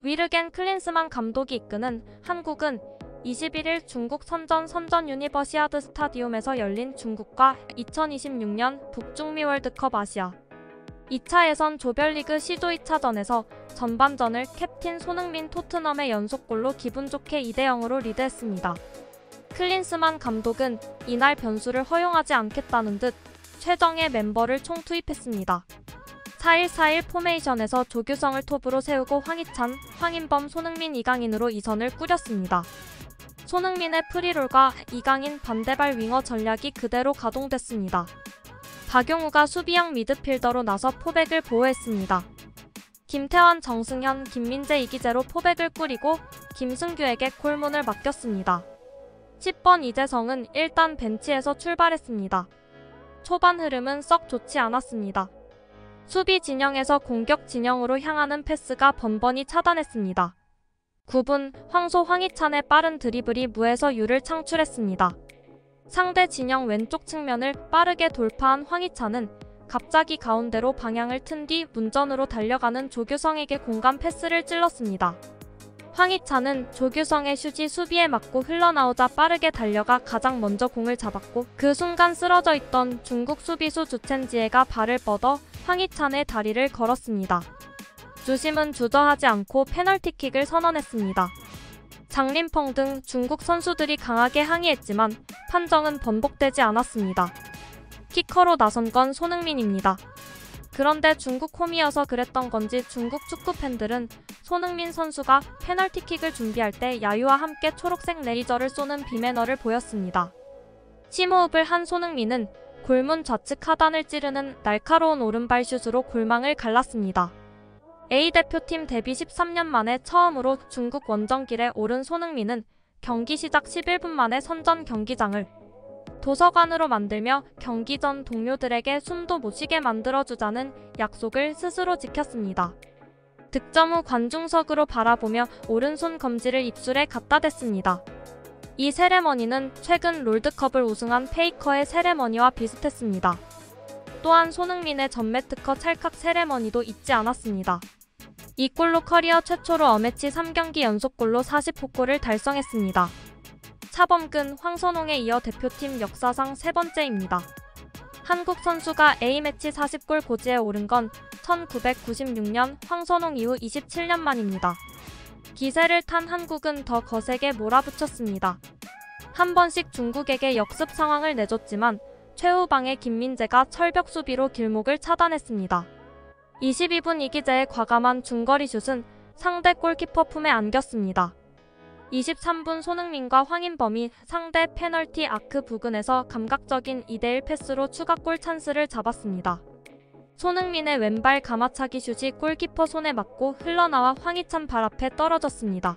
위르겐 클린스만 감독이 이끄는 한국은 21일 중국 선전 유니버시아드 스타디움에서 열린 중국과 2026년 북중미 월드컵 아시아 2차 예선 조별리그 시조 2차전에서 전반전을 캡틴 손흥민 토트넘의 연속골로 기분 좋게 2대0으로 리드했습니다. 클린스만 감독은 이날 변수를 허용하지 않겠다는 듯 최정예 멤버를 총투입했습니다. 4-1-4-1 포메이션에서 조규성을 톱으로 세우고 황희찬, 황인범, 손흥민, 이강인으로 2선을 꾸렸습니다. 손흥민의 프리롤과 이강인 반대발 윙어 전략이 그대로 가동됐습니다. 박용우가 수비형 미드필더로 나서 포백을 보호했습니다. 김태환, 정승현, 김민재, 이기재로 포백을 꾸리고 김승규에게 골문을 맡겼습니다. 10번 이재성은 일단 벤치에서 출발했습니다. 초반 흐름은 썩 좋지 않았습니다. 수비 진영에서 공격 진영으로 향하는 패스가 번번이 차단했습니다. 9분 황소 황희찬의 빠른 드리블이 무에서 유를 창출했습니다. 상대 진영 왼쪽 측면을 빠르게 돌파한 황희찬은 갑자기 가운데로 방향을 튼 뒤 문전으로 달려가는 조규성에게 공간 패스를 찔렀습니다. 황희찬은 조규성의 슛이 수비에 맞고 흘러나오자 빠르게 달려가 가장 먼저 공을 잡았고 그 순간 쓰러져 있던 중국 수비수 주첸지에가 발을 뻗어 황희찬의 다리를 걸었습니다. 주심은 주저하지 않고 페널티킥을 선언했습니다. 장림펑 등 중국 선수들이 강하게 항의했지만 판정은 번복되지 않았습니다. 키커로 나선 건 손흥민입니다. 그런데 중국 홈이어서 그랬던 건지 중국 축구 팬들은 손흥민 선수가 페널티킥을 준비할 때 야유와 함께 초록색 레이저를 쏘는 비매너를 보였습니다. 심호흡을 한 손흥민은 골문 좌측 하단을 찌르는 날카로운 오른발 슛으로 골망을 갈랐습니다. A대표팀 데뷔 13년 만에 처음으로 중국 원정길에 오른 손흥민은 경기 시작 11분 만에 선전 경기장을 도서관으로 만들며 경기 전 동료들에게 숨도 못 쉬게 만들어주자는 약속을 스스로 지켰습니다. 득점 후 관중석으로 바라보며 오른손 검지를 입술에 갖다 댔습니다. 이 세레머니는 최근 롤드컵을 우승한 페이커의 세레머니와 비슷했습니다. 또한 손흥민의 전매특허 찰칵 세레머니도 잊지 않았습니다. 이 골로 커리어 최초로 어매치 3경기 연속골로 40호골을 달성했습니다. 차범근, 황선홍에 이어 대표팀 역사상 세 번째입니다. 한국 선수가 A매치 40골 고지에 오른 건 1996년 황선홍 이후 27년 만입니다. 기세를 탄 한국은 더 거세게 몰아붙였습니다. 한 번씩 중국에게 역습 상황을 내줬지만 최후방의 김민재가 철벽 수비로 길목을 차단했습니다. 22분 이기재의 과감한 중거리 슛은 상대 골키퍼 품에 안겼습니다. 23분 손흥민과 황인범이 상대 페널티 아크 부근에서 감각적인 2대1 패스로 추가골 찬스를 잡았습니다. 손흥민의 왼발 가마차기 슛이 골키퍼 손에 맞고 흘러나와 황희찬 발 앞에 떨어졌습니다.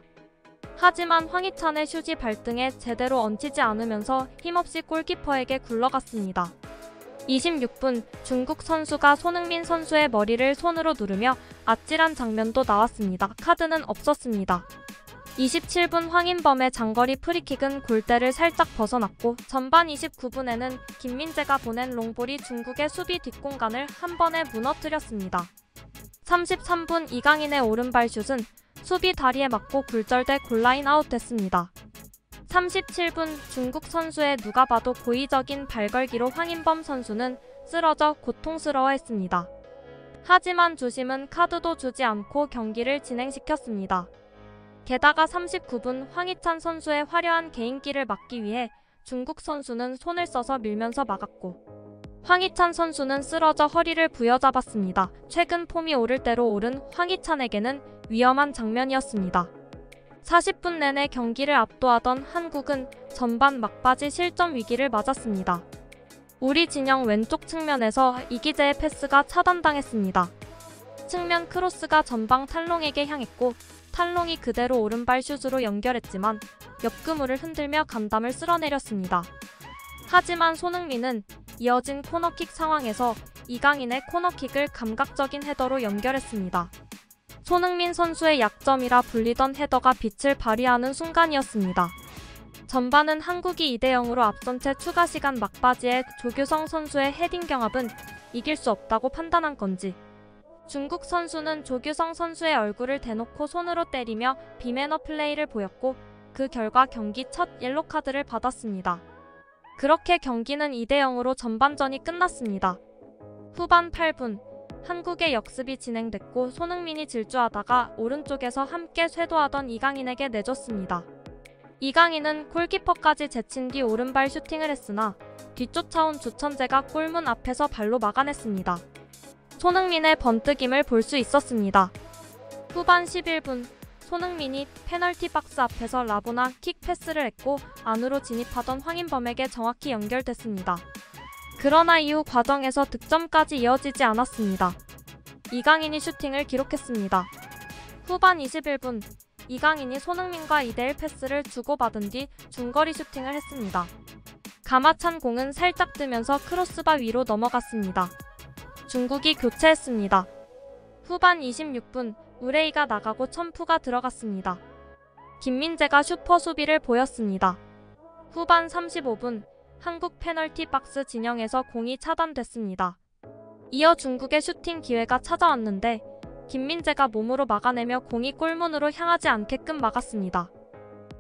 하지만 황희찬의 슛이 발등에 제대로 얹히지 않으면서 힘없이 골키퍼에게 굴러갔습니다. 26분 중국 선수가 손흥민 선수의 머리를 손으로 누르며 아찔한 장면도 나왔습니다. 카드는 없었습니다. 27분 황인범의 장거리 프리킥은 골대를 살짝 벗어났고 전반 29분에는 김민재가 보낸 롱볼이 중국의 수비 뒷공간을 한 번에 무너뜨렸습니다. 33분 이강인의 오른발 슛은 수비 다리에 맞고 굴절돼 골라인 아웃됐습니다. 37분 중국 선수의 누가 봐도 고의적인 발걸기로 황인범 선수는 쓰러져 고통스러워했습니다. 하지만 주심은 카드도 주지 않고 경기를 진행시켰습니다. 게다가 39분 황희찬 선수의 화려한 개인기를 막기 위해 중국 선수는 손을 써서 밀면서 막았고 황희찬 선수는 쓰러져 허리를 부여잡았습니다. 최근 폼이 오를 대로 오른 황희찬에게는 위험한 장면이었습니다. 40분 내내 경기를 압도하던 한국은 전반 막바지 실점 위기를 맞았습니다. 우리 진영 왼쪽 측면에서 이기재의 패스가 차단당했습니다. 측면 크로스가 전방 탈롱에게 향했고 탈롱이 그대로 오른발 슛으로 연결했지만 옆그물을 흔들며 간담을 쓸어내렸습니다. 하지만 손흥민은 이어진 코너킥 상황에서 이강인의 코너킥을 감각적인 헤더로 연결했습니다. 손흥민 선수의 약점이라 불리던 헤더가 빛을 발휘하는 순간이었습니다. 전반은 한국이 2대0으로 앞선 채 추가 시간 막바지에 조규성 선수의 헤딩 경합은 이길 수 없다고 판단한 건지 중국 선수는 조규성 선수의 얼굴을 대놓고 손으로 때리며 비매너 플레이를 보였고 그 결과 경기 첫 옐로카드를 받았습니다. 그렇게 경기는 2대0으로 전반전이 끝났습니다. 후반 8분 한국의 역습이 진행됐고 손흥민이 질주하다가 오른쪽에서 함께 쇄도하던 이강인에게 내줬습니다. 이강인은 골키퍼까지 제친 뒤 오른발 슈팅을 했으나 뒤쫓아온 주천재가 골문 앞에서 발로 막아냈습니다. 손흥민의 번뜩임을 볼 수 있었습니다. 후반 11분 손흥민이 페널티 박스 앞에서 라보나 킥 패스를 했고 안으로 진입하던 황인범에게 정확히 연결됐습니다. 그러나 이후 과정에서 득점까지 이어지지 않았습니다. 이강인이 슈팅을 기록했습니다. 후반 21분 이강인이 손흥민과 2대1 패스를 주고받은 뒤 중거리 슈팅을 했습니다. 가마찬 공은 살짝 뜨면서 크로스바 위로 넘어갔습니다. 중국이 교체했습니다. 후반 26분 우레이가 나가고 첨푸가 들어갔습니다. 김민재가 슈퍼 수비를 보였습니다. 후반 35분 한국 페널티 박스 진영에서 공이 차단됐습니다. 이어 중국의 슈팅 기회가 찾아왔는데 김민재가 몸으로 막아내며 공이 골문으로 향하지 않게끔 막았습니다.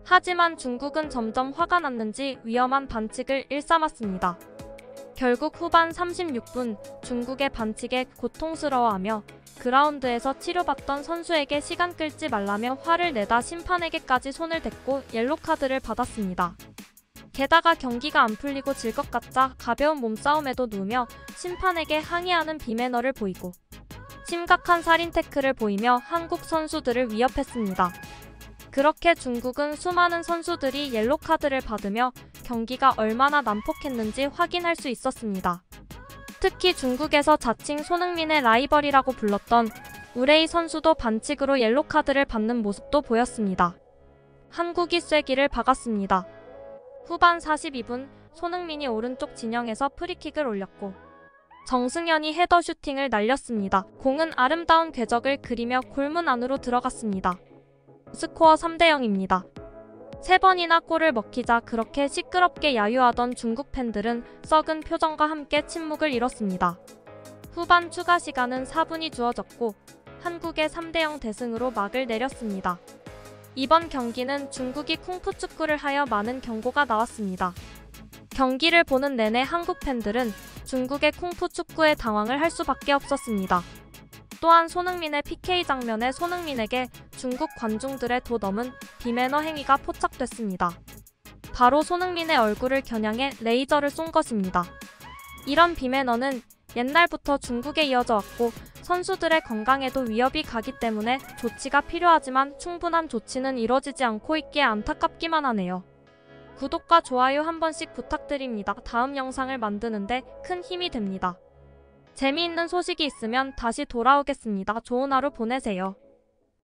하지만 중국은 점점 화가 났는지 위험한 반칙을 일삼았습니다. 결국 후반 36분 중국의 반칙에 고통스러워하며 그라운드에서 치료받던 선수에게 시간 끌지 말라며 화를 내다 심판에게까지 손을 댔고 옐로카드를 받았습니다. 게다가 경기가 안 풀리고 질 것 같자 가벼운 몸싸움에도 누우며 심판에게 항의하는 비매너를 보이고 심각한 살인 태클을 보이며 한국 선수들을 위협했습니다. 그렇게 중국은 수많은 선수들이 옐로카드를 받으며 경기가 얼마나 난폭했는지 확인할 수 있었습니다. 특히 중국에서 자칭 손흥민의 라이벌이라고 불렀던 우레이 선수도 반칙으로 옐로카드를 받는 모습도 보였습니다. 한국이 쐐기를 박았습니다. 후반 42분 손흥민이 오른쪽 진영에서 프리킥을 올렸고 정승현이 헤더 슈팅을 날렸습니다. 공은 아름다운 궤적을 그리며 골문 안으로 들어갔습니다. 스코어 3대0입니다. 3번이나 골을 먹히자 그렇게 시끄럽게 야유하던 중국 팬들은 썩은 표정과 함께 침묵을 잃었습니다. 후반 추가 시간은 4분이 주어졌고 한국의 3대0 대승으로 막을 내렸습니다. 이번 경기는 중국이 쿵푸 축구를 하여 많은 경고가 나왔습니다. 경기를 보는 내내 한국 팬들은 중국의 쿵푸 축구에 당황을 할 수밖에 없었습니다. 또한 손흥민의 PK 장면에 손흥민에게 중국 관중들의 도 넘은 비매너 행위가 포착됐습니다. 바로 손흥민의 얼굴을 겨냥해 레이저를 쏜 것입니다. 이런 비매너는 옛날부터 중국에 이어져 왔고 선수들의 건강에도 위협이 가기 때문에 조치가 필요하지만 충분한 조치는 이뤄지지 않고 있기에 안타깝기만 하네요. 구독과 좋아요 한 번씩 부탁드립니다. 다음 영상을 만드는데 큰 힘이 됩니다. 재미있는 소식이 있으면 다시 돌아오겠습니다. 좋은 하루 보내세요.